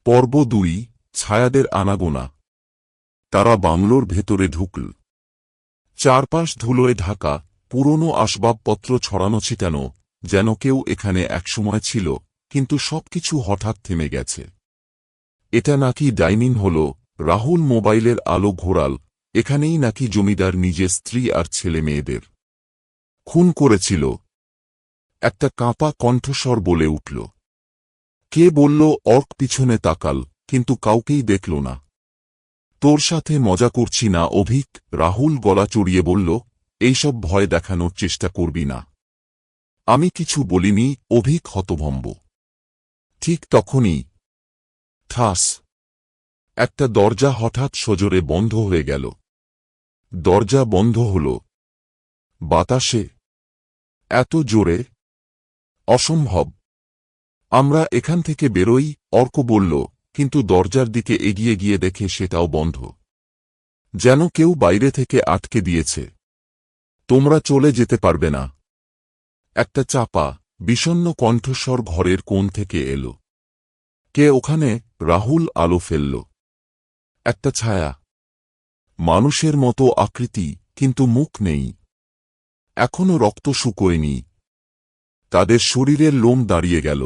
পর্ব 2 ছায়াদের আনাগোনা। তারা বাংলোর ভেতরে ঢুকল। চারপাশ ধুলোয় ঢাকা, পুরনো আসবাবপত্র ছড়ানো ছিটানো, যেন কেউ এখানে একসময় ছিল, কিন্তু সবকিছু হঠাৎ থেমে গেছে। এটা নাকি ডাইনিং হল, রাহুল মোবাইলের আলো ঘোরাল, এখানেই নাকি জমিদার নিজের স্ত্রী আর ছেলে মেয়েদের খুন করেছিল। একটা কাঁপা কণ্ঠস্বর বলে উঠল। কে বলল? অর্ক পিছনে তাকাল, কিন্তু কাউকেই দেখল না। তোর সাথে মজা করছি না অভিক, রাহুল গলা চড়িয়ে বলল। এইসব ভয় দেখানোর চেষ্টা করবি না। আমি কিছু বলিনি, অভিক হতভম্ব। ঠিক তখনই ঠাস, একটা দরজা হঠাৎ সজোরে বন্ধ হয়ে গেল। দরজা বন্ধ হল বাতাসে, এত জোরে, অসম্ভব। আমরা এখান থেকে বেরোই, অর্ক বলল, কিন্তু দরজার দিকে এগিয়ে গিয়ে দেখে সেটাও বন্ধ, যেন কেউ বাইরে থেকে আটকে দিয়েছে। তোমরা চলে যেতে পারবে না। একটা চাপা, বিষণ্ণ কণ্ঠস্বর ঘরের কোণ থেকে এলো। কে ওখানে? রাহুল আলো ফেলল। একটা ছায়া, মানুষের মতো আকৃতি, কিন্তু মুখ নেই। এখনো রক্ত শুকোয়নি। তাদের শরীরের লোম দাঁড়িয়ে গেল।